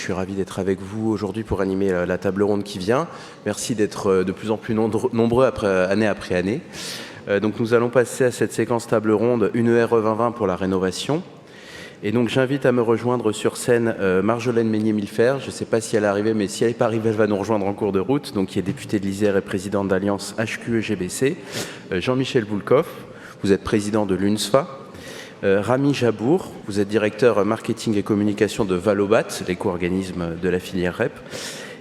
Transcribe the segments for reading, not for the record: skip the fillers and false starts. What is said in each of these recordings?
suis ravi d'être avec vous aujourd'hui pour animer la table ronde qui vient. Merci d'être de plus en plus nombreux année après année. Donc nous allons passer à cette séquence table ronde, une RE 2020 pour la rénovation. Et donc j'invite à me rejoindre sur scène Marjolaine Meunier-Milfer. Je ne sais pas si elle est arrivée, mais si elle n'est pas arrivée, elle va nous rejoindre en cours de route, donc qui est députée de l'Isère et présidente d'Alliance HQE-GBC. Jean-Michel Boulkoff, vous êtes président de l'UNSFA. Rami Jabour, vous êtes directeur marketing et communication de Valobat, l'éco-organisme de la filière REP.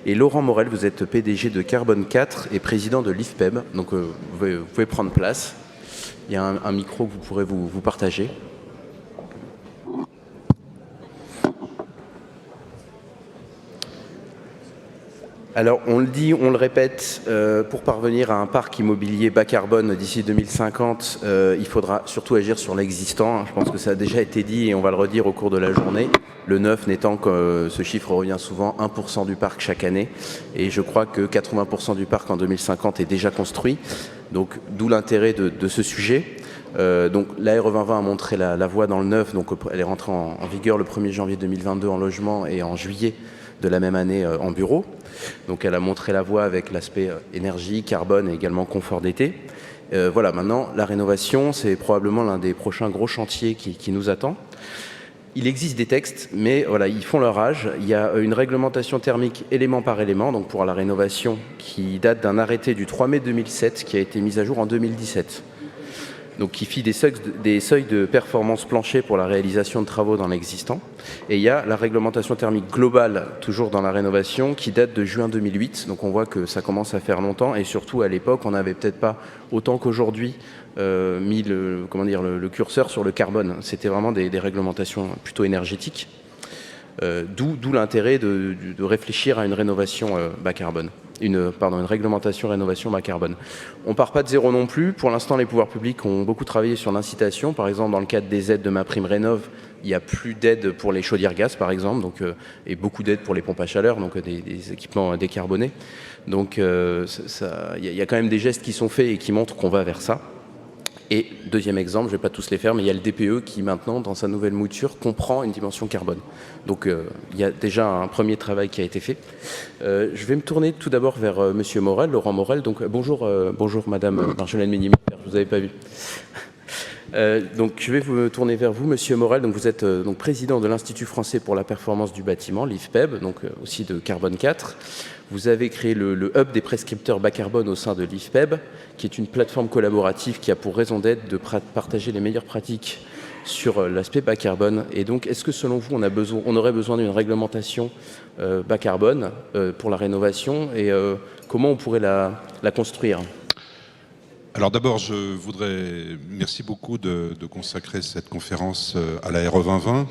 Et Laurent Morel, vous êtes PDG de Carbone 4 et président de l'IFPEB. Donc vous pouvez prendre place. Il y a un micro que vous pourrez vous partager. Alors, on le dit, on le répète, pour parvenir à un parc immobilier bas carbone d'ici 2050, il faudra surtout agir sur l'existant. Je pense que ça a déjà été dit et on va le redire au cours de la journée. Le neuf n'étant que ce chiffre revient souvent 1% du parc chaque année. Et je crois que 80% du parc en 2050 est déjà construit. Donc, d'où l'intérêt de ce sujet. Donc la RE 2020 a montré la voie dans le neuf. Donc, elle est rentrée en vigueur le 1er janvier 2022 en logement et en juillet de la même année en bureau. Donc elle a montré la voie avec l'aspect énergie, carbone et également confort d'été. Voilà, maintenant, la rénovation, c'est probablement l'un des prochains gros chantiers qui nous attend. Il existe des textes, mais voilà, ils font leur âge. Il y a une réglementation thermique élément par élément, donc pour la rénovation, qui date d'un arrêté du 3 mai 2007, qui a été mis à jour en 2017. Donc qui fit des seuils de performance plancher pour la réalisation de travaux dans l'existant. Et il y a la réglementation thermique globale, toujours dans la rénovation, qui date de juin 2008. Donc on voit que ça commence à faire longtemps. Et surtout, à l'époque, on n'avait peut-être pas, autant qu'aujourd'hui, mis le curseur sur le carbone. C'était vraiment des réglementations plutôt énergétiques. D'où l'intérêt de réfléchir à une rénovation bas carbone. Une réglementation rénovation bas carbone. On ne part pas de zéro non plus. Pour l'instant, les pouvoirs publics ont beaucoup travaillé sur l'incitation. Par exemple, dans le cadre des aides de MaPrimeRénov', il n'y a plus d'aide pour les chaudières gaz, par exemple, et beaucoup d'aides pour les pompes à chaleur, donc des équipements décarbonés. Donc, il y a quand même des gestes qui sont faits et qui montrent qu'on va vers ça. Et deuxième exemple, je ne vais pas tous les faire, mais il y a le DPE qui maintenant, dans sa nouvelle mouture, comprend une dimension carbone. Donc il y a déjà un premier travail qui a été fait. Je vais me tourner tout d'abord vers Monsieur Morel, Laurent Morel. Donc bonjour Madame Marjolaine Meunier-Milfer, je ne vous avais pas vu. Donc je vais me tourner vers vous, Monsieur Morel. Donc vous êtes donc président de l'Institut français pour la performance du bâtiment, l'IFPEB, donc aussi de Carbone 4. Vous avez créé le hub des prescripteurs bas carbone au sein de l'IFPEB, qui est une plateforme collaborative qui a pour raison d'être de partager les meilleures pratiques sur l'aspect bas carbone. Et donc, est-ce que selon vous, on aurait besoin d'une réglementation bas carbone pour la rénovation et comment on pourrait la construire ? Alors d'abord, merci beaucoup de consacrer cette conférence à la RE 2020.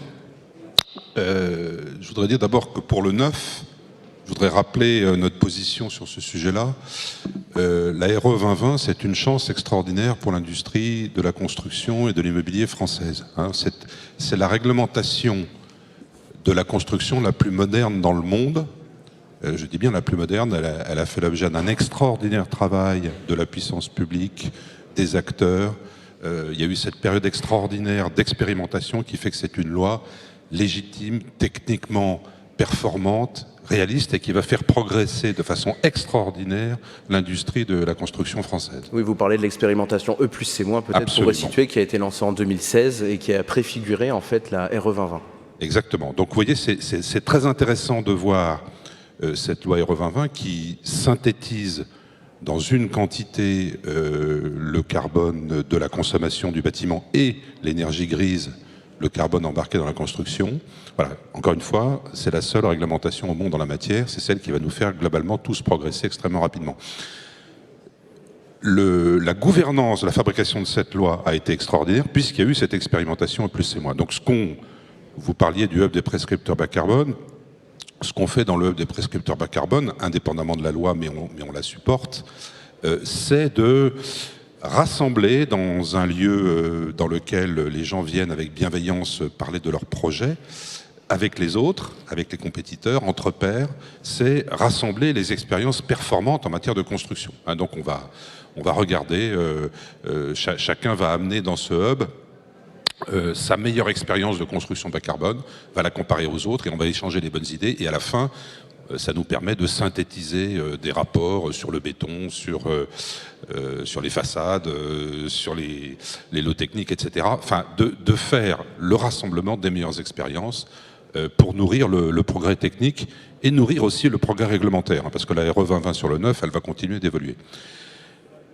Je voudrais dire d'abord que pour le neuf, je voudrais rappeler notre position sur ce sujet-là. La RE 2020, c'est une chance extraordinaire pour l'industrie de la construction et de l'immobilier française. C'est la réglementation de la construction la plus moderne dans le monde. Je dis bien la plus moderne, elle a fait l'objet d'un extraordinaire travail de la puissance publique, des acteurs. Il y a eu cette période extraordinaire d'expérimentation qui fait que c'est une loi légitime, techniquement performante, réaliste et qui va faire progresser de façon extraordinaire l'industrie de la construction française. Oui, vous parlez de l'expérimentation E+C-, peut-être pour resituer, qui a été lancée en 2016 et qui a préfiguré en fait la RE 2020. Exactement. Donc vous voyez, c'est très intéressant de voir cette loi RE 2020 qui synthétise dans une quantité le carbone de la consommation du bâtiment et l'énergie grise, le carbone embarqué dans la construction. Voilà, encore une fois, c'est la seule réglementation au monde en la matière, c'est celle qui va nous faire globalement tous progresser extrêmement rapidement. La gouvernance de la fabrication de cette loi a été extraordinaire puisqu'il y a eu cette expérimentation E+C-. Donc vous parliez du hub des prescripteurs bas carbone, ce qu'on fait dans le hub des prescripteurs bas carbone, indépendamment de la loi, mais on la supporte, c'est de rassembler dans un lieu dans lequel les gens viennent avec bienveillance parler de leurs projets, avec les autres, avec les compétiteurs, entre pairs, c'est rassembler les expériences performantes en matière de construction. Donc on va regarder, chacun va amener dans ce hub sa meilleure expérience de construction bas carbone, va la comparer aux autres et on va échanger les bonnes idées. Et à la fin, ça nous permet de synthétiser des rapports sur le béton, sur les façades, sur les lots techniques, etc. Enfin, de faire le rassemblement des meilleures expériences pour nourrir le progrès technique et nourrir aussi le progrès réglementaire, hein, parce que la RE 2020 sur le neuf, elle va continuer d'évoluer.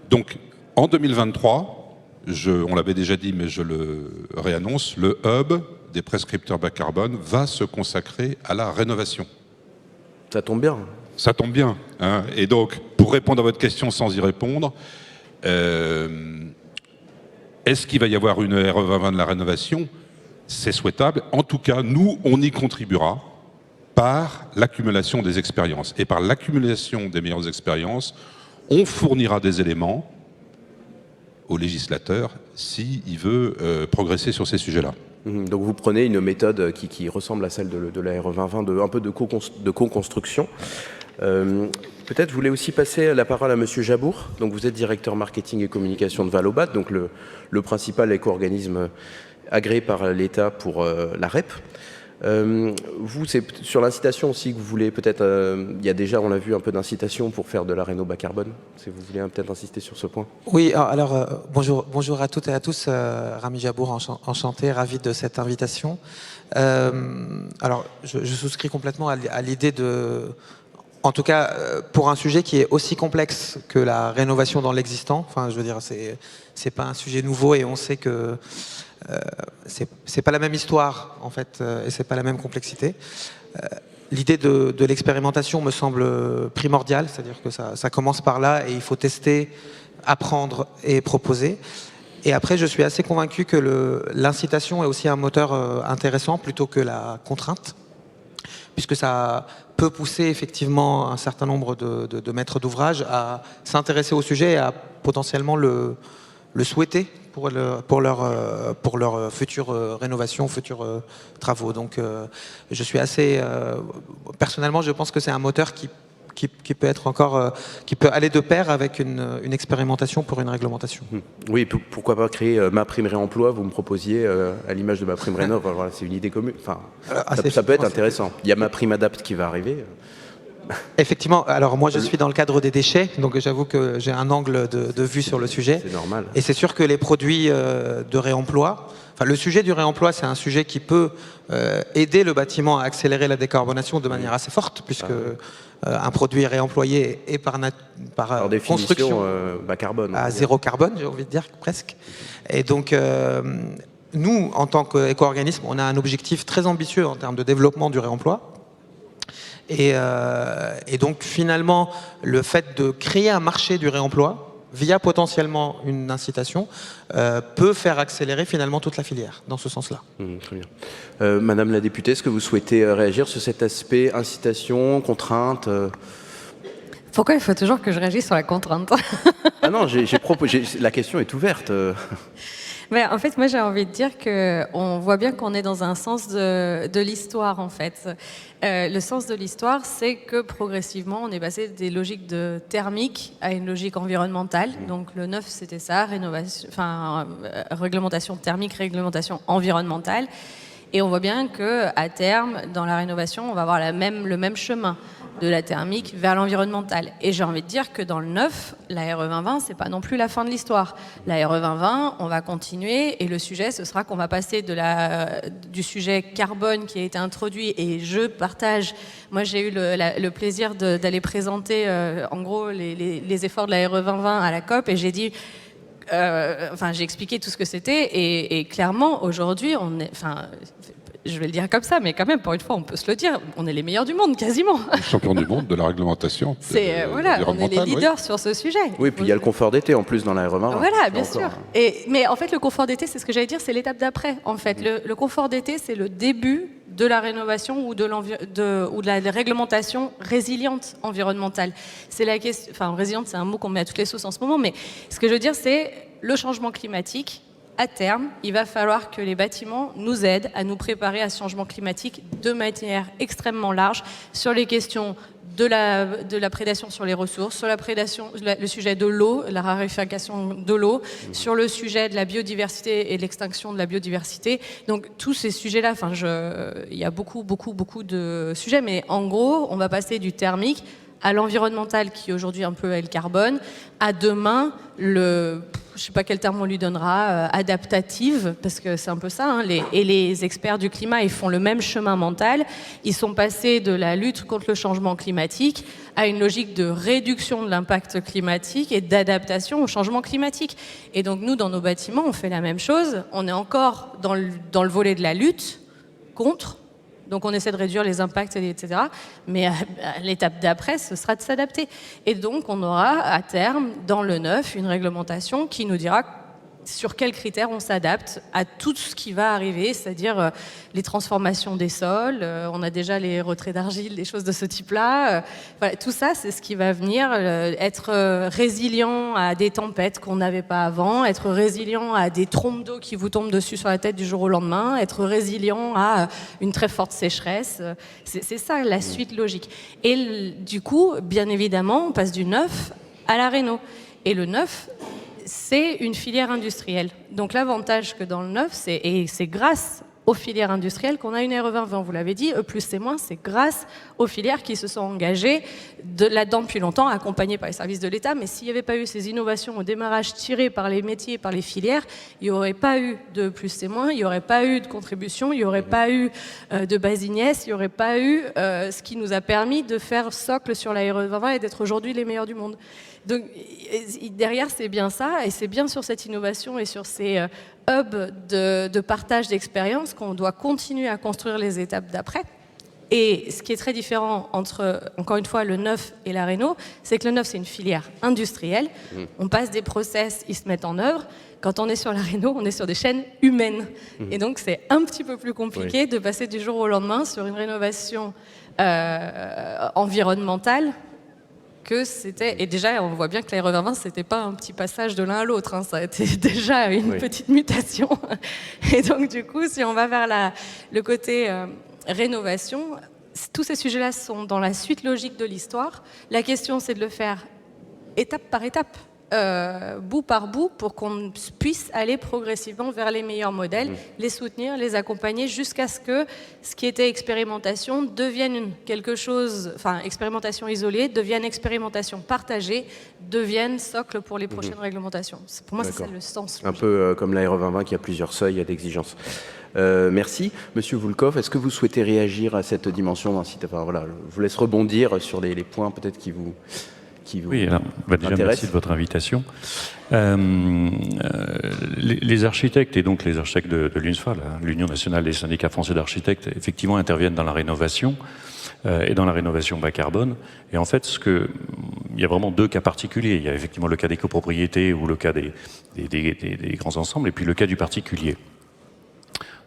Donc, en 2023, on l'avait déjà dit, mais je le réannonce, le hub des prescripteurs bas carbone va se consacrer à la rénovation. Ça tombe bien. Ça tombe bien. Hein. Et donc, pour répondre à votre question sans y répondre, est-ce qu'il va y avoir une RE 2020 de la rénovation? C'est souhaitable. En tout cas, nous, on y contribuera par l'accumulation des expériences. Et par l'accumulation des meilleures expériences, on fournira des éléments au législateur s'il veut progresser sur ces sujets-là. Donc vous prenez une méthode qui ressemble à celle de la RE 2020, un peu de co-construction. Peut-être vous voulez aussi passer la parole à Monsieur Jabour. Donc vous êtes directeur marketing et communication de Valobat, donc le principal éco-organisme agréé par l'État pour la REP. Vous, c'est sur l'incitation aussi que vous voulez peut-être, il y a déjà, on l'a vu, un peu d'incitation pour faire de la réno bas carbone. Si vous voulez peut-être insister sur ce point. Oui, alors bonjour à toutes et à tous. Rami Jabour, enchanté, ravi de cette invitation. Alors, je souscris complètement à l'idée de... En tout cas, pour un sujet qui est aussi complexe que la rénovation dans l'existant, enfin, je veux dire, c'est pas un sujet nouveau et on sait que c'est pas la même histoire, en fait, et c'est pas la même complexité. L'idée de l'expérimentation me semble primordiale, c'est-à-dire que ça commence par là et il faut tester, apprendre et proposer. Et après, je suis assez convaincu que l'incitation est aussi un moteur intéressant plutôt que la contrainte, puisque ça peut pousser effectivement un certain nombre de maîtres d'ouvrage à s'intéresser au sujet et à potentiellement le souhaiter pour leur future rénovation, futurs travaux. Donc je suis assez... personnellement, je pense que c'est un moteur qui peut être encore... qui peut aller de pair avec une expérimentation pour une réglementation. Oui, pourquoi pas créer MaPrimeRéemploi, vous me proposiez à l'image de MaPrimeRénov', voilà, c'est une idée commune. Enfin, ça peut être intéressant. Il y a MaPrimeAdapt qui va arriver. Effectivement, alors moi je suis dans le cadre des déchets, donc j'avoue que j'ai un angle de vue sur le sujet. C'est normal. Et c'est sûr que les produits de réemploi, enfin le sujet du réemploi, c'est un sujet qui peut aider le bâtiment à accélérer la décarbonation de manière assez forte, puisque un produit réemployé est par construction bas carbone, à zéro carbone, j'ai envie de dire presque. Et donc nous, en tant qu'éco-organisme, on a un objectif très ambitieux en termes de développement du réemploi. Et donc finalement, le fait de créer un marché du réemploi, via potentiellement une incitation, peut faire accélérer finalement toute la filière, dans ce sens-là. Très bien. Madame la députée, est-ce que vous souhaitez réagir sur cet aspect incitation, contrainte Pourquoi il faut toujours que je réagisse sur la contrainte? Ah non, la question est ouverte. Mais en fait, moi, j'ai envie de dire qu'on voit bien qu'on est dans un sens de l'histoire, en fait. Le sens de l'histoire, c'est que progressivement, on est passé des logiques de thermique à une logique environnementale. Donc, le neuf, c'était ça, réglementation thermique, réglementation environnementale. Et on voit bien qu'à terme, dans la rénovation, on va avoir le même chemin de la thermique vers l'environnemental. Et j'ai envie de dire que dans le neuf, la RE 2020, c'est pas non plus la fin de l'histoire. La RE 2020, on va continuer et le sujet, ce sera qu'on va passer du sujet carbone qui a été introduit et je partage. Moi, j'ai eu le plaisir d'aller présenter en gros les efforts de la RE 2020 à la COP et j'ai dit... j'ai expliqué tout ce que c'était et clairement aujourd'hui je vais le dire comme ça, mais quand même, pour une fois, on peut se le dire, on est les meilleurs du monde, quasiment. Les champions du monde de la réglementation. On est les leaders sur ce sujet. Oui, puis il y a le confort d'été en plus dans la RE 2020. Voilà, bien sûr. Mais en fait, le confort d'été, c'est ce que j'allais dire, c'est l'étape d'après. En fait, le confort d'été, c'est le début de la rénovation ou de la réglementation résiliente environnementale. C'est la question. Enfin, résiliente, c'est un mot qu'on met à toutes les sauces en ce moment, mais ce que je veux dire, c'est le changement climatique à terme, il va falloir que les bâtiments nous aident à nous préparer à ce changement climatique de manière extrêmement large sur les questions de la prédation sur les ressources, sur le sujet de l'eau, la raréfaction de l'eau, sur le sujet de la biodiversité et l'extinction de la biodiversité. Donc tous ces sujets-là, il y a beaucoup de sujets, mais en gros, on va passer du thermique à l'environnemental qui aujourd'hui un peu est le carbone, à demain je sais pas quel terme on lui donnera, adaptative, parce que c'est un peu ça, hein, et les experts du climat, ils font le même chemin mental. Ils sont passés de la lutte contre le changement climatique à une logique de réduction de l'impact climatique et d'adaptation au changement climatique. Et donc nous, dans nos bâtiments, on fait la même chose. On est encore dans le volet de la lutte contre. Donc on essaie de réduire les impacts, etc. Mais l'étape d'après, ce sera de s'adapter. Et donc on aura à terme, dans le neuf, une réglementation qui nous dira sur quels critères on s'adapte à tout ce qui va arriver, c'est-à-dire les transformations des sols, on a déjà les retraits d'argile, des choses de ce type-là. Voilà, tout ça, c'est ce qui va venir, être résilient à des tempêtes qu'on n'avait pas avant, être résilient à des trompes d'eau qui vous tombent dessus sur la tête du jour au lendemain, être résilient à une très forte sécheresse. C'est ça la suite logique. Et du coup, bien évidemment, on passe du neuf à la réno. Et le neuf, c'est une filière industrielle. Donc l'avantage que dans le neuf, c'est grâce aux filières industrielles qu'on a une RE 2020, vous l'avez dit, E+, C-, c'est grâce aux filières qui se sont engagées là-dedans depuis longtemps, accompagnées par les services de l'État. Mais s'il n'y avait pas eu ces innovations au démarrage tirées par les métiers, par les filières, il n'y aurait pas eu de E+, C-, il n'y aurait pas eu de contribution, il n'y aurait pas eu de Basignès, il n'y aurait pas eu ce qui nous a permis de faire socle sur la RE 2020 et d'être aujourd'hui les meilleurs du monde. Donc derrière, c'est bien ça, et c'est bien sur cette innovation et sur ces hubs de partage d'expérience qu'on doit continuer à construire les étapes d'après. Et ce qui est très différent entre, encore une fois, le neuf et la réno, c'est que le neuf, c'est une filière industrielle. On passe des process, ils se mettent en œuvre. Quand on est sur la réno, on est sur des chaînes humaines. Et donc, c'est un petit peu plus compliqué de passer du jour au lendemain sur une rénovation environnementale que c'était, et déjà on voit bien que la RE 2020 c'était pas un petit passage de l'un à l'autre, hein, ça a été déjà une petite mutation. Et donc du coup, si on va vers le côté rénovation, tous ces sujets-là sont dans la suite logique de l'histoire. La question, c'est de le faire étape par étape, bout par bout, pour qu'on puisse aller progressivement vers les meilleurs modèles, les soutenir, les accompagner, jusqu'à ce que ce qui était expérimentation devienne quelque chose, enfin expérimentation isolée, devienne expérimentation partagée, devienne socle pour les prochaines réglementations. Pour moi, c'est ça le sens. Un peu comme la RE 2020 qui a plusieurs seuils, il y a d'exigences. Merci. Monsieur Voulkov, est-ce que vous souhaitez réagir à cette dimension d'un site ? Enfin, voilà, je vous laisse rebondir sur les points peut-être qui vous oui, alors, déjà merci de votre invitation. Les architectes et donc les architectes de l'UNSFA, l'Union nationale des syndicats français d'architectes, effectivement interviennent dans la rénovation et dans la rénovation bas carbone. Et en fait, il y a vraiment deux cas particuliers. Il y a effectivement le cas des copropriétés ou le cas des grands ensembles, et puis le cas du particulier.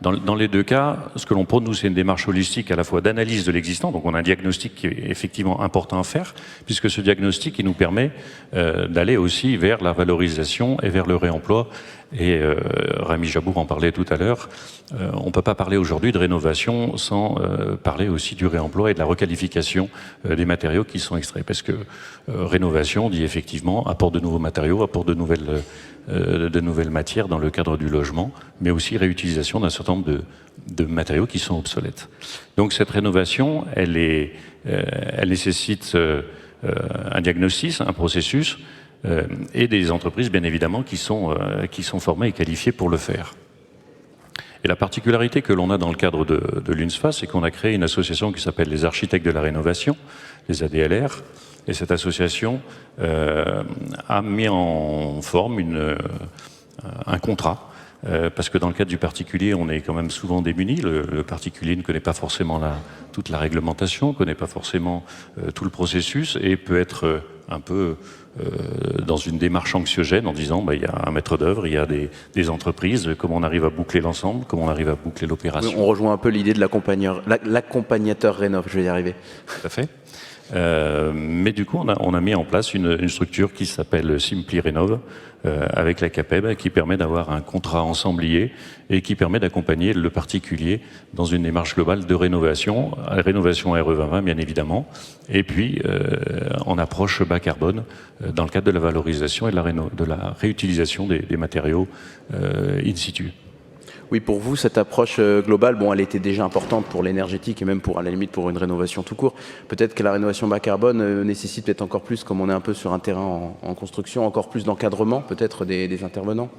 Dans les deux cas, ce que l'on prône, nous, c'est une démarche holistique à la fois d'analyse de l'existant. Donc on a un diagnostic qui est effectivement important à faire, puisque ce diagnostic il nous permet d'aller aussi vers la valorisation et vers le réemploi. Et Rami Jabour en parlait tout à l'heure. On ne peut pas parler aujourd'hui de rénovation sans parler aussi du réemploi et de la requalification des matériaux qui sont extraits. Parce que rénovation dit effectivement apport de nouveaux matériaux, apport de nouvelles matières dans le cadre du logement, mais aussi réutilisation d'un certain nombre de matériaux qui sont obsolètes. Donc cette rénovation, elle nécessite un diagnostic, un processus, et des entreprises, bien évidemment, qui sont formées et qualifiées pour le faire. Et la particularité que l'on a dans le cadre de l'UNSFA, c'est qu'on a créé une association qui s'appelle les architectes de la rénovation, les ADLR, et cette association a mis en forme un contrat, parce que dans le cadre du particulier, on est quand même souvent démunis. Le particulier ne connaît pas forcément toute la réglementation, ne connaît pas forcément tout le processus, et peut être un peu dans une démarche anxiogène en disant il y a un maître d'œuvre, il y a des entreprises, comment on arrive à boucler l'ensemble, comment on arrive à boucler l'opération. On rejoint un peu l'idée de l'accompagnateur rénov, je vais y arriver. Tout à fait. Mais du coup, on a mis en place une structure qui s'appelle Simply Rénov, avec la CAPEB, qui permet d'avoir un contrat ensemblier et qui permet d'accompagner le particulier dans une démarche globale de rénovation RE 2020 bien évidemment, et puis en approche bas carbone dans le cadre de la valorisation et de la réutilisation des matériaux in situ. Oui, pour vous, cette approche globale, bon, elle était déjà importante pour l'énergétique et même pour, à la limite, pour une rénovation tout court. Peut-être que la rénovation bas carbone nécessite peut-être encore plus, comme on est un peu sur un terrain en construction, encore plus d'encadrement, peut-être des intervenants.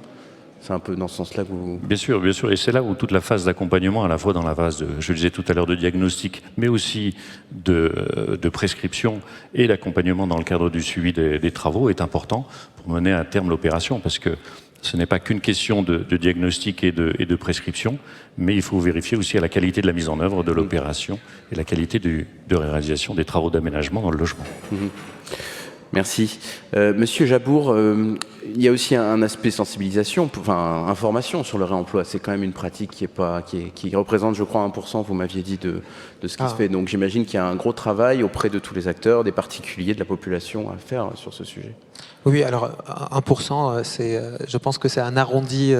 C'est un peu dans ce sens-là que vous... Bien sûr, et c'est là où toute la phase d'accompagnement, à la fois dans la phase, je le disais tout à l'heure, de diagnostic, mais aussi de prescription et d'accompagnement dans le cadre du suivi des travaux est important pour mener à terme l'opération, parce que ce n'est pas qu'une question de diagnostic et de prescription, mais il faut vérifier aussi à la qualité de la mise en œuvre de l'opération et la qualité de réalisation des travaux d'aménagement dans le logement. Merci. Monsieur Jabour, il y a aussi un aspect sensibilisation, enfin information sur le réemploi. C'est quand même une pratique qui représente, je crois, 1%, vous m'aviez dit, de ce qui se fait. Donc j'imagine qu'il y a un gros travail auprès de tous les acteurs, des particuliers, de la population à faire sur ce sujet. Oui, alors 1%, je pense que c'est un arrondi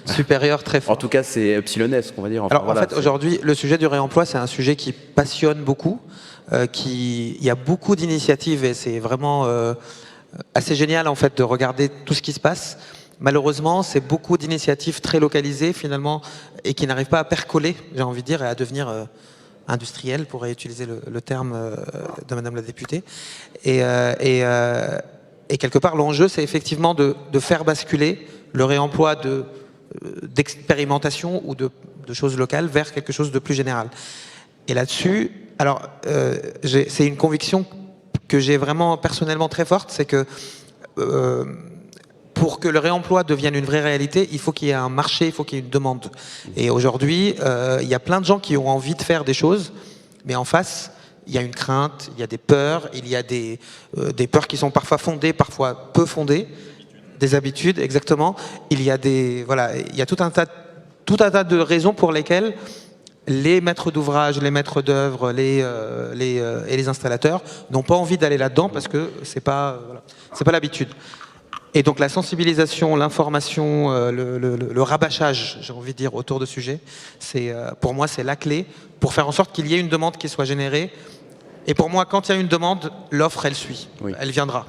supérieur très fort. En tout cas, c'est epsilonesque, on va dire. Enfin, alors voilà, en fait, aujourd'hui, le sujet du réemploi, c'est un sujet qui passionne beaucoup. Il y a beaucoup d'initiatives et c'est vraiment assez génial en fait de regarder tout ce qui se passe. Malheureusement, c'est beaucoup d'initiatives très localisées finalement et qui n'arrivent pas à percoler, j'ai envie de dire, et à devenir industrielles, pour réutiliser le terme de Madame la députée. Et quelque part, l'enjeu, c'est effectivement de faire basculer le réemploi d'expérimentation ou de choses locales vers quelque chose de plus général. Et là-dessus, alors, c'est une conviction que j'ai vraiment personnellement très forte, c'est que pour que le réemploi devienne une vraie réalité, il faut qu'il y ait un marché, il faut qu'il y ait une demande. Et aujourd'hui, il y a plein de gens qui ont envie de faire des choses, mais en face, il y a une crainte, il y a des peurs, il y a des peurs qui sont parfois fondées, parfois peu fondées, des habitudes, exactement. Il y a tout un tas de raisons pour lesquelles les maîtres d'ouvrage, les maîtres d'œuvre, et les installateurs n'ont pas envie d'aller là-dedans parce que c'est pas l'habitude. Et donc la sensibilisation, l'information, le rabâchage, j'ai envie de dire, autour de sujets, pour moi c'est la clé pour faire en sorte qu'il y ait une demande qui soit générée. Et pour moi, quand il y a une demande, l'offre elle suit, elle viendra.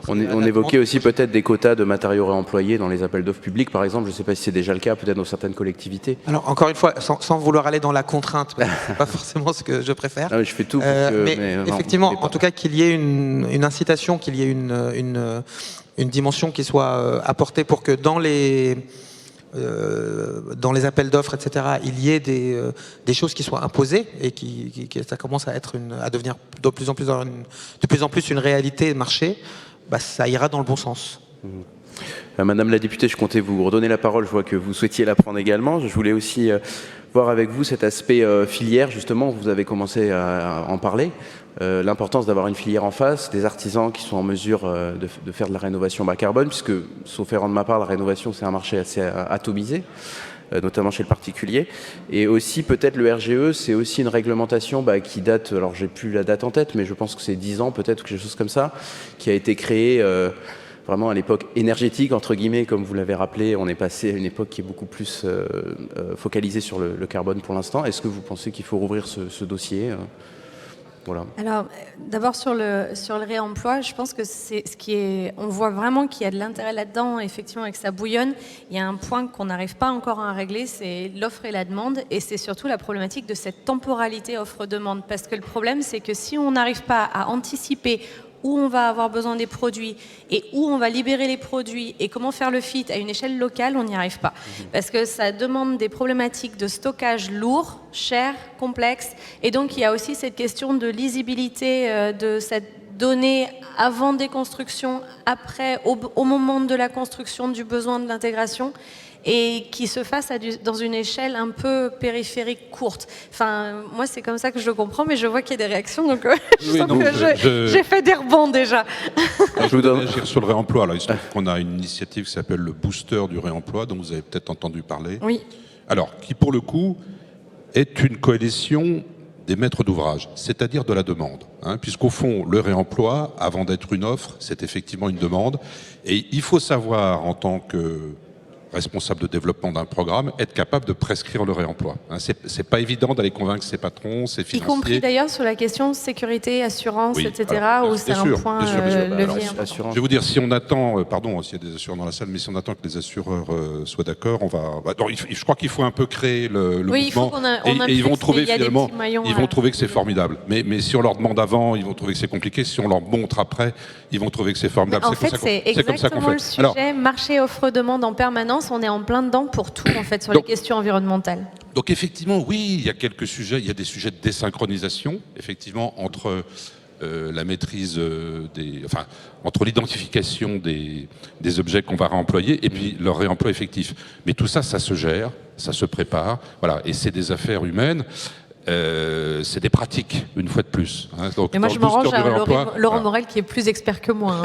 On évoquait aussi peut-être des quotas de matériaux réemployés dans les appels d'offres publics, par exemple. Je ne sais pas si c'est déjà le cas, peut-être dans certaines collectivités. Alors, encore une fois, sans vouloir aller dans la contrainte, ce n'est pas forcément ce que je préfère. Non, mais je fais tout. Mais effectivement, en tout cas, qu'il y ait une incitation, qu'il y ait une dimension qui soit apportée pour que dans les appels d'offres, etc., il y ait des choses qui soient imposées et ça commence à devenir de plus en plus une réalité marché. Ça ira dans le bon sens. Madame la députée, je comptais vous redonner la parole. Je vois que vous souhaitiez la prendre également. Je voulais aussi voir avec vous cet aspect filière. Justement, vous avez commencé à en parler. L'importance d'avoir une filière en face, des artisans qui sont en mesure de faire de la rénovation bas carbone, puisque, sauf erreur de ma part, la rénovation, c'est un marché assez atomisé, notamment chez le particulier. Et aussi, peut-être, le RGE, c'est aussi une réglementation qui date, alors j'ai plus la date en tête, mais je pense que c'est 10 ans, peut-être, quelque chose comme ça, qui a été créée vraiment à l'époque énergétique, entre guillemets, comme vous l'avez rappelé. On est passé à une époque qui est beaucoup plus focalisée sur le carbone pour l'instant. Est-ce que vous pensez qu'il faut rouvrir ce dossier Voilà. Alors, d'abord sur le réemploi, je pense que c'est on voit vraiment qu'il y a de l'intérêt là-dedans, effectivement, et que ça bouillonne. Il y a un point qu'on n'arrive pas encore à régler, c'est l'offre et la demande, et c'est surtout la problématique de cette temporalité offre-demande. Parce que le problème, c'est que si on n'arrive pas à anticiper où on va avoir besoin des produits et où on va libérer les produits et comment faire le fit à une échelle locale, on n'y arrive pas. Parce que ça demande des problématiques de stockage lourd, cher, complexe. Et donc, il y a aussi cette question de lisibilité de cette donnée avant des constructions, après, au moment de la construction, du besoin de l'intégration. et qui se fasse dans une échelle un peu périphérique courte. Enfin, moi, c'est comme ça que je le comprends, mais je vois qu'il y a des réactions, donc je sens que j'ai fait des rebonds déjà. Je voudrais réagir sur le réemploi. Alors, il se trouve qu'on a une initiative qui s'appelle le Booster du réemploi, dont vous avez peut-être entendu parler. Oui. Alors, qui pour le coup est une coalition des maîtres d'ouvrage, c'est-à-dire de la demande. Puisqu'au fond, le réemploi, avant d'être une offre, c'est effectivement une demande. Et il faut savoir, en tant que responsable de développement d'un programme, être capable de prescrire le réemploi. C'est pas évident d'aller convaincre ses patrons, ses financiers. Y compris d'ailleurs sur la question sécurité, assurance, oui, etc., alors, où c'est un point levier. Je vais vous dire, si on attend, pardon s'il y a des assureurs dans la salle, mais si on attend que les assureurs soient d'accord, on va... je crois qu'il faut un peu créer le mouvement. Il faut et ils vont trouver finalement, ils vont trouver que c'est formidable. Mais si on leur demande avant, ils vont trouver que c'est compliqué. Si on leur montre après, ils vont trouver que c'est formidable. En fait, c'est exactement le sujet. Marché, offre, demande en permanence. On est en plein dedans pour tout, en fait, sur les questions environnementales. Donc effectivement, oui, il y a quelques sujets. Il y a des sujets de désynchronisation, effectivement, entre la maîtrise entre l'identification des objets qu'on va réemployer et puis leur réemploi effectif. Mais tout ça, ça se gère, ça se prépare, voilà. Et c'est des affaires humaines. C'est des pratiques, une fois de plus. Donc, et moi, je m'en range à Laurent Morel, qui est plus expert que moi.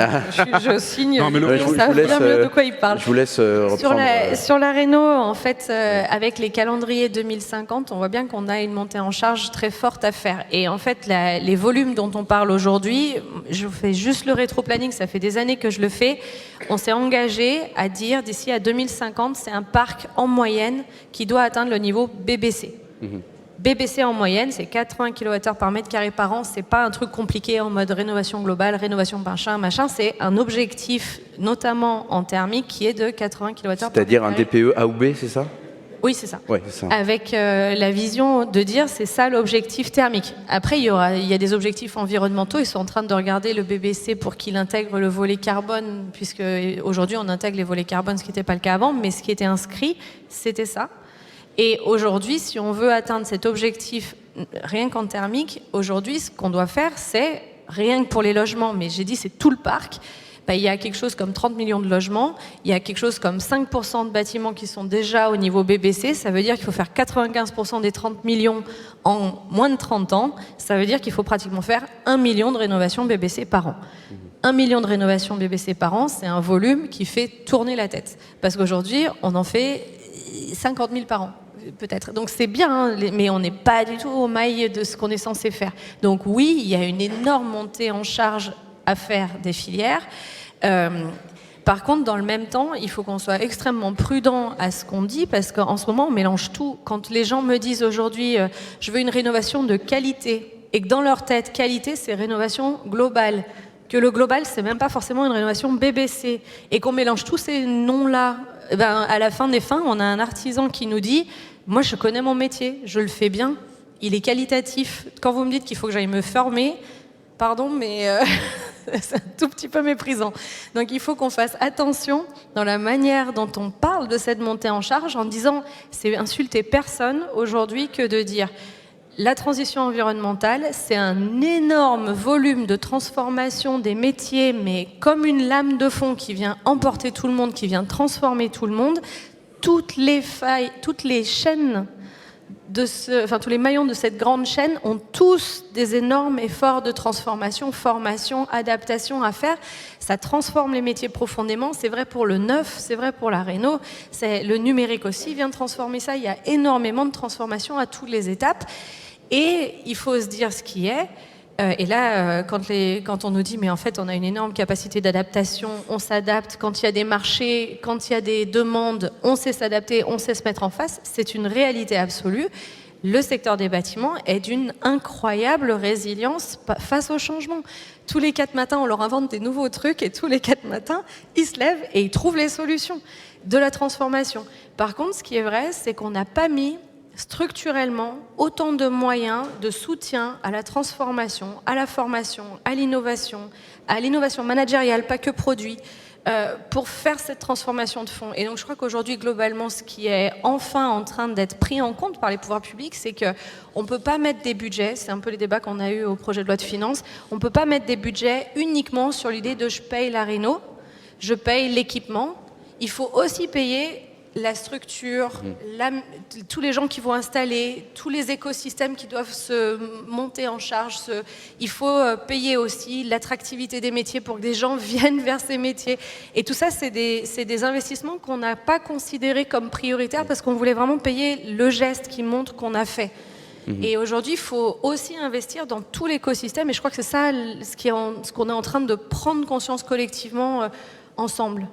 Je signe. Non, mais ils savent bien mieux de quoi il parle. Je vous laisse reprendre. Sur la réno, en fait, avec les calendriers 2050, on voit bien qu'on a une montée en charge très forte à faire. Et en fait, les volumes dont on parle aujourd'hui, je fais juste le rétro-planning, ça fait des années que je le fais. On s'est engagé à dire, d'ici à 2050, c'est un parc en moyenne qui doit atteindre le niveau BBC. BBC en moyenne, c'est 80 kWh par mètre carré par an. C'est pas un truc compliqué en mode rénovation globale, rénovation machin. C'est un objectif, notamment en thermique, qui est de 80 kWh par mètre carré. C'est-à-dire un DPE A ou B, c'est ça ? Oui, c'est ça. Ouais, c'est ça. Avec la vision de dire c'est ça l'objectif thermique. Après, il y a des objectifs environnementaux. Ils sont en train de regarder le BBC pour qu'il intègre le volet carbone, puisque aujourd'hui on intègre les volets carbone, ce qui n'était pas le cas avant, mais ce qui était inscrit, c'était ça. Et aujourd'hui, si on veut atteindre cet objectif rien qu'en thermique, aujourd'hui, ce qu'on doit faire, c'est, rien que pour les logements, mais j'ai dit c'est tout le parc, il y a quelque chose comme 30 millions de logements, il y a quelque chose comme 5% de bâtiments qui sont déjà au niveau BBC, ça veut dire qu'il faut faire 95% des 30 millions en moins de 30 ans, ça veut dire qu'il faut pratiquement faire 1 million de rénovations BBC par an. 1 million de rénovations BBC par an, c'est un volume qui fait tourner la tête. Parce qu'aujourd'hui, on en fait 50 000 par an. Peut-être. Donc c'est bien, mais on n'est pas du tout au mailles de ce qu'on est censé faire. Donc oui, il y a une énorme montée en charge à faire des filières. Par contre, dans le même temps, il faut qu'on soit extrêmement prudent à ce qu'on dit, parce qu'en ce moment, on mélange tout. Quand les gens me disent aujourd'hui, je veux une rénovation de qualité, et que dans leur tête, qualité, c'est rénovation globale, que le global, c'est même pas forcément une rénovation BBC, et qu'on mélange tous ces noms-là, à la fin des fins, on a un artisan qui nous dit, moi, je connais mon métier, je le fais bien, il est qualitatif. Quand vous me dites qu'il faut que j'aille me former, pardon, mais c'est un tout petit peu méprisant. Donc, il faut qu'on fasse attention dans la manière dont on parle de cette montée en charge en disant, c'est insulter personne aujourd'hui que de dire la transition environnementale, c'est un énorme volume de transformation des métiers, mais comme une lame de fond qui vient emporter tout le monde, qui vient transformer tout le monde. Toutes les failles, toutes les chaînes, tous les maillons de cette grande chaîne ont tous des énormes efforts de transformation, formation, adaptation à faire. Ça transforme les métiers profondément. C'est vrai pour le neuf, c'est vrai pour la réno. Le numérique aussi vient de transformer ça. Il y a énormément de transformations à toutes les étapes. Et il faut se dire ce qui est. Et là, quand on nous dit, mais en fait, on a une énorme capacité d'adaptation, on s'adapte, quand il y a des marchés, quand il y a des demandes, on sait s'adapter, on sait se mettre en face, c'est une réalité absolue. Le secteur des bâtiments est d'une incroyable résilience face au changement. Tous les 4 matins, on leur invente des nouveaux trucs et tous les 4 matins, ils se lèvent et ils trouvent les solutions de la transformation. Par contre, ce qui est vrai, c'est qu'on n'a pas mis structurellement autant de moyens de soutien à la transformation, à la formation, à l'innovation managériale, pas que produit, pour faire cette transformation de fond. Et donc je crois qu'aujourd'hui, globalement, ce qui est enfin en train d'être pris en compte par les pouvoirs publics, c'est qu'on ne peut pas mettre des budgets, c'est un peu les débats qu'on a eus au projet de loi de finances, on ne peut pas mettre des budgets uniquement sur l'idée de je paye la réno, je paye l'équipement, il faut aussi payer la structure, tous les gens qui vont installer, tous les écosystèmes qui doivent se monter en charge. Il faut payer aussi l'attractivité des métiers pour que des gens viennent vers ces métiers. Et tout ça, c'est des investissements qu'on n'a pas considérés comme prioritaires parce qu'on voulait vraiment payer le geste qui montre qu'on a fait. Et aujourd'hui, il faut aussi investir dans tout l'écosystème. Et je crois que c'est ça ce qu'on est en train de prendre conscience collectivement ensemble.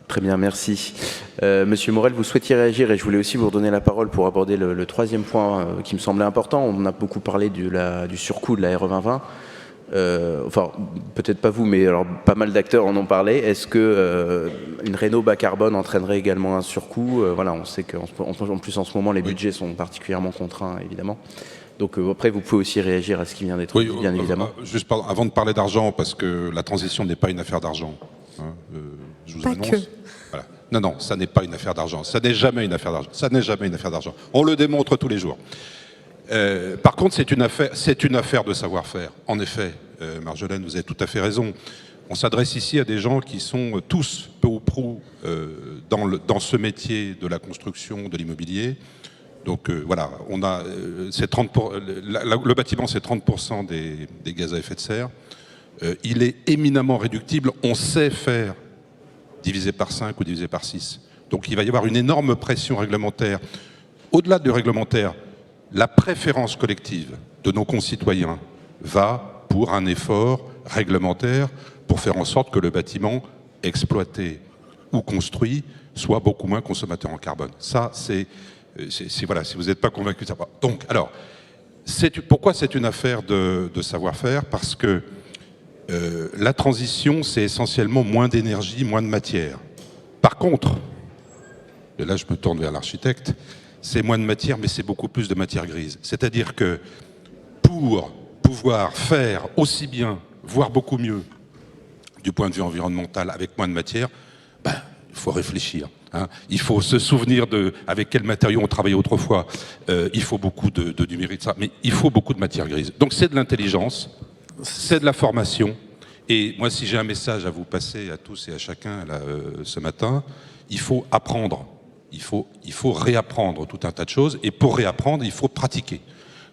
Très bien, merci. Monsieur Morel, vous souhaitiez réagir et je voulais aussi vous redonner la parole pour aborder le troisième point qui me semblait important. On a beaucoup parlé du surcoût de la RE 2020. Enfin, peut-être pas vous, mais alors, pas mal d'acteurs en ont parlé. Est-ce que une réno bas carbone entraînerait également un surcoût? Voilà, on sait qu'en plus en ce moment, les budgets sont particulièrement contraints, évidemment. Donc après, vous pouvez aussi réagir à ce qui vient d'être dit, bien évidemment. Juste avant de parler d'argent, parce que la transition n'est pas une affaire d'argent. Hein, je vous annonce. Voilà. Non, ça n'est pas une affaire d'argent. Ça n'est jamais une affaire d'argent. Ça n'est jamais une affaire d'argent. On le démontre tous les jours. Par contre, c'est une affaire de savoir-faire. En effet, Marjolaine, vous avez tout à fait raison. On s'adresse ici à des gens qui sont tous, peu ou prou, dans ce métier de la construction, de l'immobilier. Donc voilà, on a le bâtiment, c'est 30% des gaz à effet de serre. Il est éminemment réductible. On sait faire divisé par 5 ou divisé par 6. Donc il va y avoir une énorme pression réglementaire. Au-delà du réglementaire, la préférence collective de nos concitoyens va pour un effort réglementaire pour faire en sorte que le bâtiment exploité ou construit soit beaucoup moins consommateur en carbone. Ça, voilà, si vous n'êtes pas convaincu de ça. Donc, alors, pourquoi c'est une affaire de savoir-faire? Parce que la transition, c'est essentiellement moins d'énergie, moins de matière. Par contre, et là je me tourne vers l'architecte, c'est moins de matière, mais c'est beaucoup plus de matière grise. C'est-à-dire que pour pouvoir faire aussi bien, voire beaucoup mieux, du point de vue environnemental, avec moins de matière, il faut réfléchir. Hein. Il faut se souvenir avec quels matériaux on travaillait autrefois. Il faut beaucoup de numérique, ça, mais il faut beaucoup de matière grise. Donc c'est de l'intelligence, c'est de la formation. Et moi, si j'ai un message à vous passer à tous et à chacun là, ce matin, il faut apprendre. Il faut réapprendre tout un tas de choses. Et pour réapprendre, il faut pratiquer.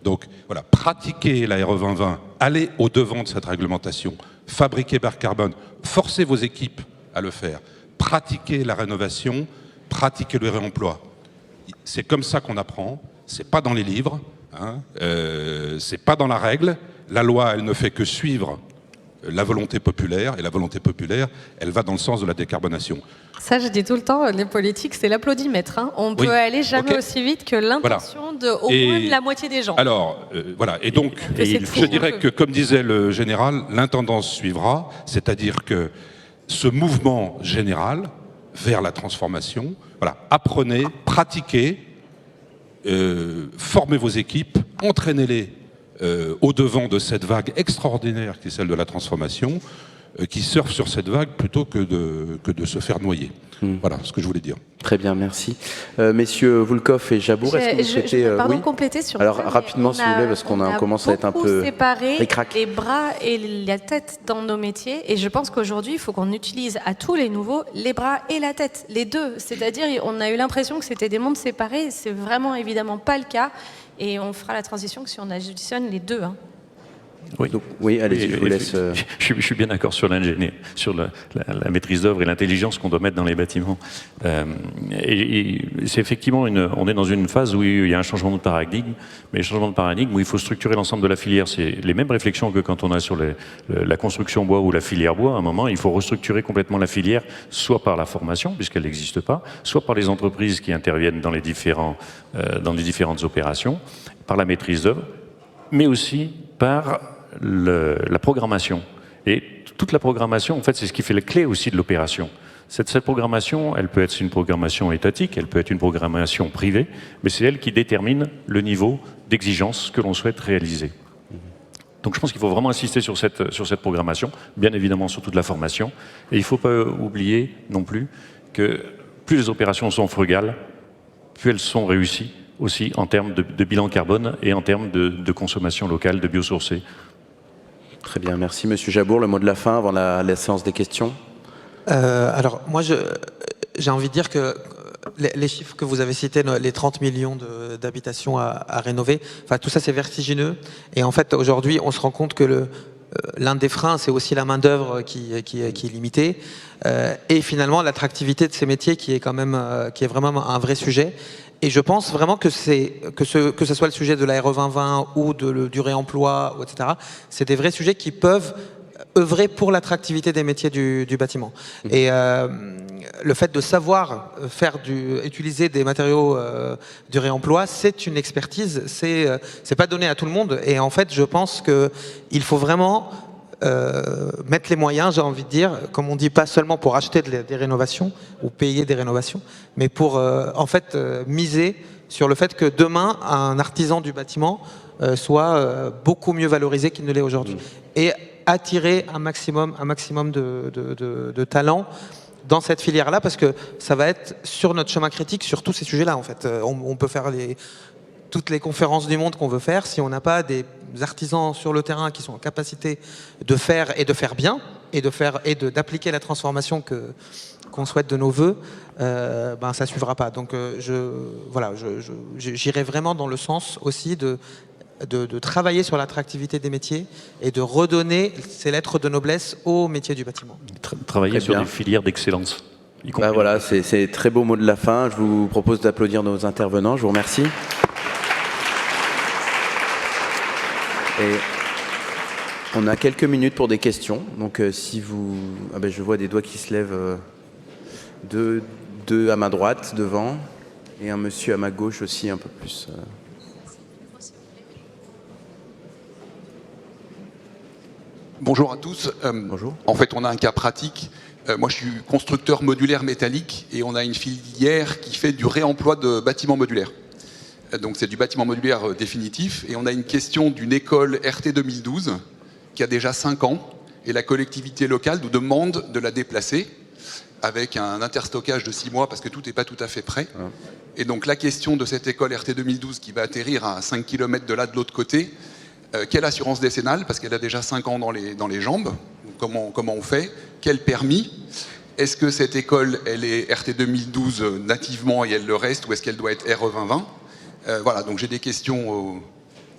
Donc voilà, pratiquer la RE 2020, aller au-devant de cette réglementation, fabriquer bas carbone, forcez vos équipes à le faire, pratiquer la rénovation, pratiquer le réemploi. C'est comme ça qu'on apprend, c'est pas dans les livres, hein, c'est pas dans la règle. La loi, elle ne fait que suivre la volonté populaire, et la volonté populaire, elle va dans le sens de la décarbonation. Ça, je dis tout le temps, les politiques, c'est l'applaudimètre. Hein. On peut aller jamais aussi vite que l'intention au moins de la moitié des gens. Alors, voilà. Et donc, je dirais que, comme disait le général, l'intendance suivra, c'est-à-dire que ce mouvement général vers la transformation, voilà, apprenez, pratiquez, formez vos équipes, entraînez-les au-devant de cette vague extraordinaire qui est celle de la transformation, qui surfent sur cette vague plutôt que de se faire noyer. Voilà ce que je voulais dire. Très bien, merci. Messieurs Voulkov et Jabour, est-ce que vous souhaitez... compléter sur alors, rapidement, s'il vous plaît, parce qu'on commence à être un peu... séparer les bras et la tête dans nos métiers. Et je pense qu'aujourd'hui, il faut qu'on utilise à tous les nouveaux les bras et la tête, les deux. C'est-à-dire, on a eu l'impression que c'était des mondes séparés. C'est vraiment évidemment pas le cas. Et on fera la transition que si on additionne les deux. Hein. Oui, donc, oui, allez-y, je vous laisse. Je suis bien d'accord sur l'ingénierie, sur la maîtrise d'œuvre et l'intelligence qu'on doit mettre dans les bâtiments. Et c'est effectivement on est dans une phase où il y a un changement de paradigme, mais un changement de paradigme où il faut structurer l'ensemble de la filière. C'est les mêmes réflexions que quand on a sur la construction bois ou la filière bois. À un moment, il faut restructurer complètement la filière, soit par la formation, puisqu'elle n'existe pas, soit par les entreprises qui interviennent dans les différentes opérations, par la maîtrise d'œuvre, mais aussi par la programmation. Et toute la programmation, en fait, c'est ce qui fait la clé aussi de l'opération. Cette programmation, elle peut être une programmation étatique, elle peut être une programmation privée, mais c'est elle qui détermine le niveau d'exigence que l'on souhaite réaliser. Donc je pense qu'il faut vraiment insister sur cette programmation, bien évidemment sur toute la formation. Et il ne faut pas oublier non plus que plus les opérations sont frugales, plus elles sont réussies aussi en termes de bilan carbone et en termes de consommation locale, de biosourcés. Très bien, merci. Monsieur Jabour, le mot de la fin avant la séance des questions. Alors, moi, j'ai envie de dire que les chiffres que vous avez cités, les 30 millions d'habitations à rénover, enfin, tout ça c'est vertigineux. Et en fait, aujourd'hui, on se rend compte que l'un des freins, c'est aussi la main-d'œuvre qui est limitée. Et finalement, l'attractivité de ces métiers qui est quand même, qui est vraiment un vrai sujet. Et je pense vraiment que ce soit le sujet de la RE 2020 ou du réemploi, etc., c'est des vrais sujets qui peuvent œuvrer pour l'attractivité des métiers du bâtiment. Et le fait de savoir utiliser des matériaux du réemploi, c'est une expertise, c'est pas donné à tout le monde. Et en fait, je pense qu'il faut vraiment mettre les moyens, j'ai envie de dire, comme on dit, pas seulement pour acheter des rénovations ou payer des rénovations, mais pour en fait miser sur le fait que demain, un artisan du bâtiment soit beaucoup mieux valorisé qu'il ne l'est aujourd'hui. Et attirer un maximum de talents dans cette filière-là, parce que ça va être sur notre chemin critique sur tous ces sujets-là, en fait. On peut faire toutes les conférences du monde qu'on veut faire, si on n'a pas des artisans sur le terrain qui sont en capacité de faire et de faire bien, et d'appliquer la transformation qu'on souhaite de nos voeux, ben ça suivra pas. Donc j'irai vraiment dans le sens aussi de travailler sur l'attractivité des métiers et de redonner ces lettres de noblesse aux métiers du bâtiment. Travailler sur des filières d'excellence. Bah voilà, c'est très beau mot de la fin. Je vous propose d'applaudir nos intervenants. Je vous remercie. Et on a quelques minutes pour des questions. Donc si vous... Ah ben, je vois des doigts qui se lèvent. Deux à ma droite, devant. Et un monsieur à ma gauche aussi, un peu plus... Bonjour à tous. Bonjour. En fait, on a un cas pratique. Moi, je suis constructeur modulaire métallique et on a une filière qui fait du réemploi de bâtiments modulaires. Donc, c'est du bâtiment modulaire définitif. Et on a une question d'une école RT 2012 qui a déjà 5 ans. Et la collectivité locale nous demande de la déplacer avec un interstockage de 6 mois parce que tout n'est pas tout à fait prêt. Et donc, la question de cette école RT 2012 qui va atterrir à 5 km de là, de l'autre côté, quelle assurance décennale, parce qu'elle a déjà 5 ans dans les jambes. Comment on fait? Quel permis? Est-ce que cette école, elle est RT 2012 nativement et elle le reste, ou est-ce qu'elle doit être RE 2020? Voilà, donc j'ai des questions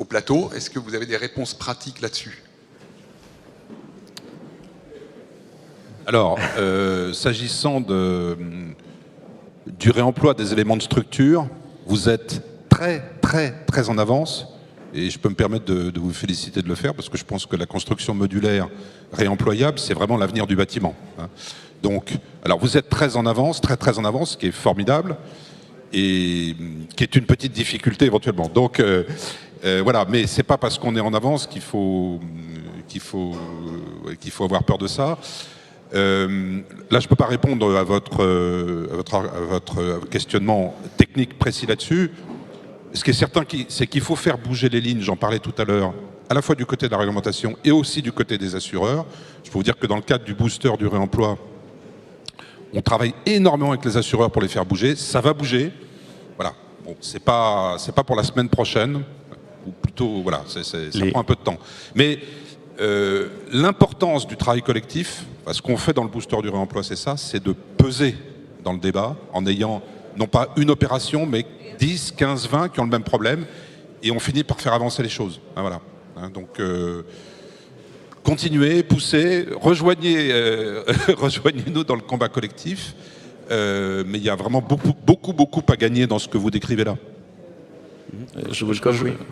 au plateau. Est-ce que vous avez des réponses pratiques là-dessus? Alors, s'agissant du réemploi des éléments de structure, vous êtes très en avance. Et je peux me permettre de vous féliciter de le faire parce que je pense que la construction modulaire réemployable, c'est vraiment l'avenir du bâtiment. Donc, alors vous êtes très en avance, très en avance, ce qui est formidable et qui est une petite difficulté éventuellement. Donc, voilà, mais c'est pas parce qu'on est en avance qu'il faut avoir peur de ça. Là, je peux pas répondre à votre questionnement technique précis là-dessus. Ce qui est certain, c'est qu'il faut faire bouger les lignes, j'en parlais tout à l'heure, à la fois du côté de la réglementation et aussi du côté des assureurs. Je peux vous dire que dans le cadre du booster du réemploi, on travaille énormément avec les assureurs pour les faire bouger. Ça va bouger. Voilà. Bon, c'est pas pour la semaine prochaine, ou plutôt, voilà, ça prend un peu de temps. Mais l'importance du travail collectif, ce qu'on fait dans le booster du réemploi, c'est ça, c'est de peser dans le débat en ayant non pas une opération, mais 10, 15, 20 qui ont le même problème, et on finit par faire avancer les choses. Voilà. Donc, continuez, poussez, rejoignez-nous dans le combat collectif, mais il y a vraiment beaucoup à gagner dans ce que vous décrivez là.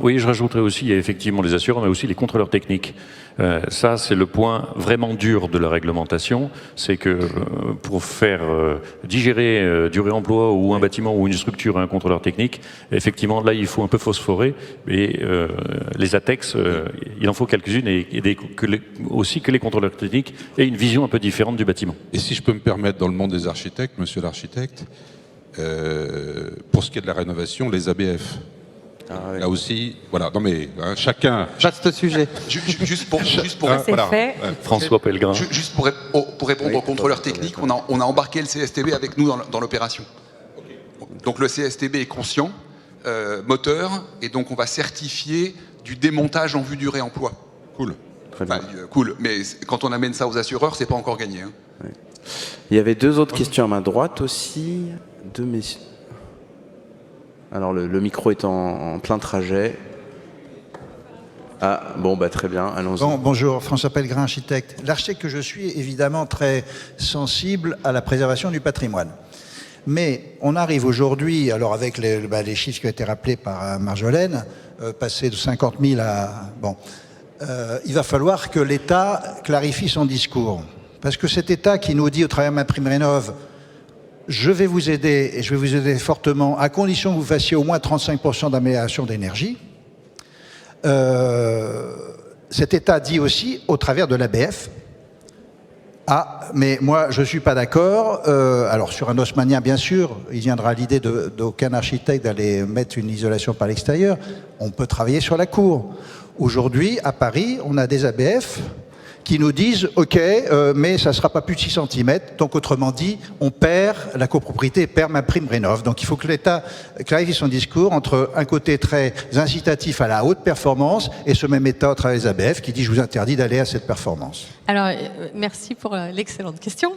Oui, je rajouterais aussi, il y a effectivement les assureurs, mais aussi les contrôleurs techniques. Ça, c'est le point vraiment dur de la réglementation, c'est que pour faire digérer du réemploi ou un bâtiment ou une structure à un contrôleur technique, effectivement, là, il faut un peu phosphorer, et les ATEX, il en faut quelques-unes, et aussi que les contrôleurs techniques aient une vision un peu différente du bâtiment. Et si je peux me permettre, dans le monde des architectes, monsieur l'architecte, pour ce qui est de la rénovation, les ABF. Oui. Là aussi, voilà, non mais chacun... Vaste sujet. Juste pour voilà. Fait. François Pellegrin. Juste pour répondre aux contrôleurs techniques, on a embarqué le CSTB avec nous dans l'opération. Donc le CSTB est conscient, moteur, et donc on va certifier du démontage en vue du réemploi. Cool. Enfin, cool, mais quand on amène ça aux assureurs, c'est pas encore gagné. Oui. Il y avait 2 autres questions à ma droite aussi. deux messieurs. Alors le micro est en plein trajet. Ah, bon, bah, très bien, allons-y. Bon, bonjour, François Pellegrin, architecte. L'architecte que je suis est évidemment très sensible à la préservation du patrimoine. Mais on arrive aujourd'hui, alors avec les chiffres qui ont été rappelés par Marjolaine, passer de 50 000 à... Bon, il va falloir que l'État clarifie son discours. Parce que cet État qui nous dit au travers de MaPrimeRénov', je vais vous aider, et je vais vous aider fortement, à condition que vous fassiez au moins 35% d'amélioration d'énergie, cet État dit aussi, au travers de l'ABF, ah, mais moi, je ne suis pas d'accord. Alors, sur un haussmannien, bien sûr, il viendra l'idée d'aucun architecte d'aller mettre une isolation par l'extérieur. On peut travailler sur la cour. Aujourd'hui, à Paris, on a des ABF qui nous disent « Ok, mais ça ne sera pas plus de 6 cm ». Donc, autrement dit, on perd la copropriété, perd MaPrimeRénov'. Donc, il faut que l'État clarifie son discours entre un côté très incitatif à la haute performance et ce même État, au travers des ABF, qui dit « Je vous interdis d'aller à cette performance ». Alors, merci pour l'excellente question.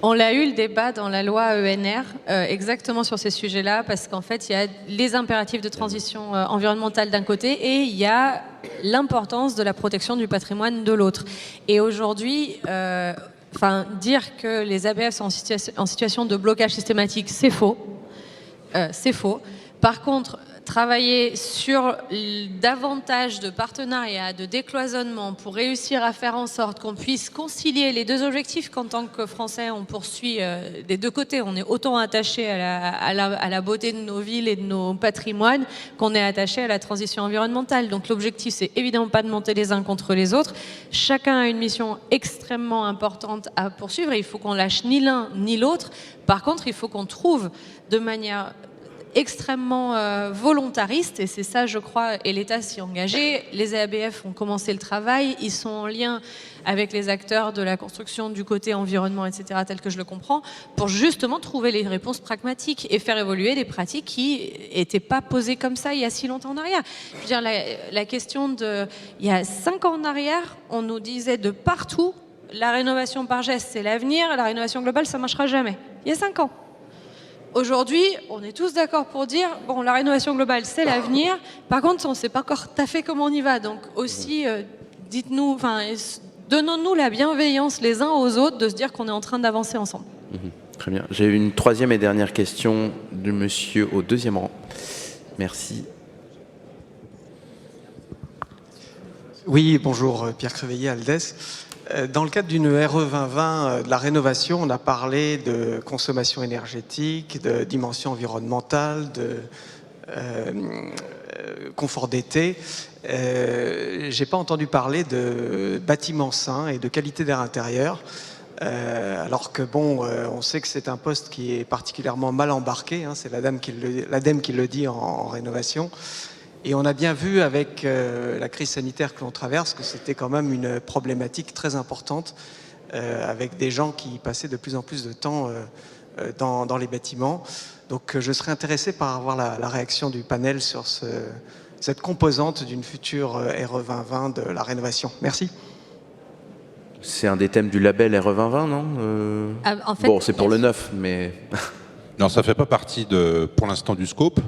On l'a eu le débat dans la loi ENR, exactement sur ces sujets-là, parce qu'en fait, il y a les impératifs de transition environnementale d'un côté et il y a l'importance de la protection du patrimoine de l'autre. Et aujourd'hui, dire que les ABF sont en situation de blocage systématique, c'est faux. C'est faux. Par contre, travailler sur davantage de partenariats, de décloisonnement pour réussir à faire en sorte qu'on puisse concilier les deux objectifs qu'en tant que Français on poursuit des deux côtés. On est autant attaché à la beauté de nos villes et de nos patrimoines qu'on est attaché à la transition environnementale. Donc l'objectif, c'est évidemment pas de monter les uns contre les autres. Chacun a une mission extrêmement importante à poursuivre et il faut qu'on lâche ni l'un ni l'autre. Par contre, il faut qu'on trouve de manière extrêmement volontariste, et c'est ça je crois, et l'État s'y est engagé. Les ABF ont commencé le travail, ils sont en lien avec les acteurs de la construction du côté environnement, etc., tel que je le comprends, pour justement trouver les réponses pragmatiques et faire évoluer des pratiques qui n'étaient pas posées comme ça il y a si longtemps en arrière. Je veux dire, la question de... Il y a 5 ans en arrière, on nous disait de partout, la rénovation par geste, c'est l'avenir, la rénovation globale, ça ne marchera jamais. Il y a 5 ans. Aujourd'hui, on est tous d'accord pour dire, bon, la rénovation globale, c'est l'avenir. Par contre, on ne sait pas encore tout à fait comment on y va. Donc aussi, dites-nous, donnons-nous la bienveillance les uns aux autres de se dire qu'on est en train d'avancer ensemble. Très bien. J'ai une troisième et dernière question du monsieur au deuxième rang. Merci. Oui, bonjour, Pierre Créveillet, Aldes. Dans le cadre d'une RE 2020 de la rénovation, on a parlé de consommation énergétique, de dimension environnementale, de confort d'été. J'ai pas entendu parler de bâtiments sains et de qualité d'air intérieur. Alors que bon, on sait que c'est un poste qui est particulièrement mal embarqué. Hein, c'est l'ADEME qui le dit en rénovation. Et on a bien vu avec la crise sanitaire que l'on traverse que c'était quand même une problématique très importante avec des gens qui passaient de plus en plus de temps dans les bâtiments. Donc je serais intéressé par avoir la réaction du panel sur cette composante d'une future RE 2020 de la rénovation. Merci. C'est un des thèmes du label RE 2020, non En fait, bon, c'est pour le neuf, mais... Non, ça ne fait pas partie, pour l'instant, du scope.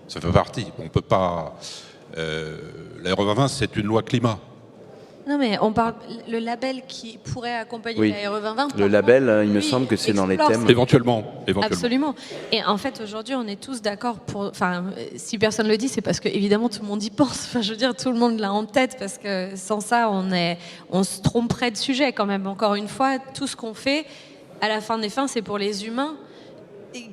Ça fait partie. On ne peut pas... la RE 2020, c'est une loi climat. Non, mais on parle le label qui pourrait accompagner Oui. la RE 2020. Le label, il me semble que c'est dans les thèmes. Éventuellement. Absolument. Et en fait, aujourd'hui, on est tous d'accord pour... Enfin, si personne le dit, c'est parce que, évidemment, tout le monde y pense. Enfin, je veux dire, tout le monde l'a en tête, parce que sans ça, on se tromperait de sujet quand même. Encore une fois, tout ce qu'on fait, à la fin des fins, c'est pour les humains,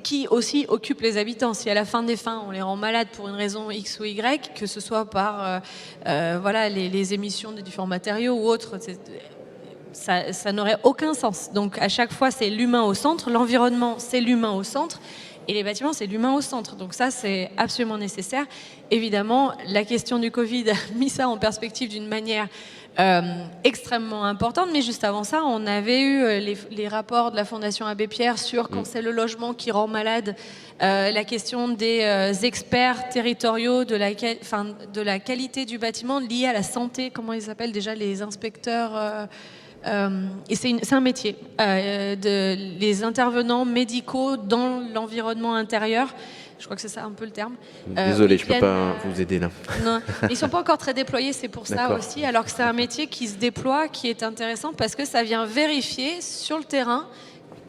qui aussi occupent les habitants. Si à la fin des fins, on les rend malades pour une raison X ou Y, que ce soit par voilà, les émissions de différents matériaux ou autres, ça n'aurait aucun sens. Donc à chaque fois, c'est l'humain au centre, l'environnement, c'est l'humain au centre, et les bâtiments, c'est l'humain au centre. Donc ça, c'est absolument nécessaire. Évidemment, la question du Covid a mis ça en perspective d'une manière extrêmement importante, mais juste avant ça, on avait eu les rapports de la Fondation Abbé Pierre sur quand c'est le logement qui rend malade, la question des experts territoriaux de la qualité du bâtiment liée à la santé, comment ils s'appellent déjà, les inspecteurs Et c'est un métier. Les intervenants médicaux dans l'environnement intérieur, je crois que c'est ça un peu le terme. Désolé, je ne peux pas vous aider là. Non, ils ne sont pas encore très déployés, c'est pour ça D'accord. aussi, alors que c'est un métier qui se déploie, qui est intéressant parce que ça vient vérifier sur le terrain,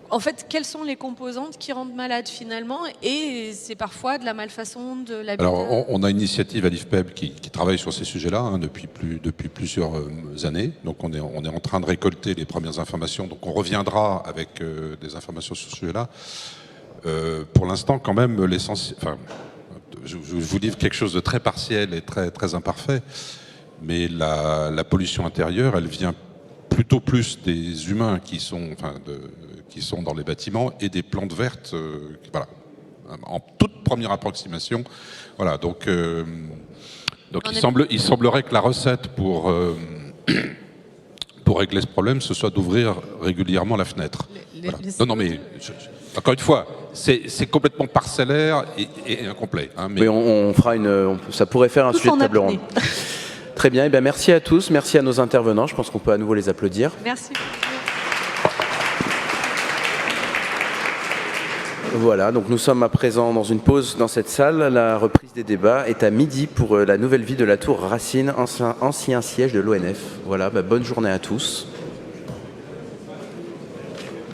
en fait, quelles sont les composantes qui rendent malade finalement, et c'est parfois de la malfaçon, de l'habitat. Alors, on a une initiative à l'IFPEB qui travaille sur ces sujets-là depuis plusieurs années. Donc, on est en train de récolter les premières informations. Donc, on reviendra avec des informations sur ce sujet-là. Pour l'instant, quand même, l'essentiel. Enfin, je vous livre quelque chose de très partiel et très, très imparfait. Mais la pollution intérieure, elle vient plutôt plus des humains qui sont dans les bâtiments et des plantes vertes, voilà, en toute première approximation. Voilà, donc il semblerait que la recette pour régler ce problème, ce soit d'ouvrir régulièrement la fenêtre. Voilà. Non, mais encore une fois, c'est complètement parcellaire et incomplet. Hein, mais oui, on fera ça pourrait faire un sujet de table ronde. Très bien, et bien merci à tous, merci à nos intervenants. Je pense qu'on peut à nouveau les applaudir. Merci. Voilà, donc nous sommes à présent dans une pause dans cette salle. La reprise des débats est à midi pour la nouvelle vie de la tour Racine, ancien siège de l'ONF. Voilà, bonne journée à tous.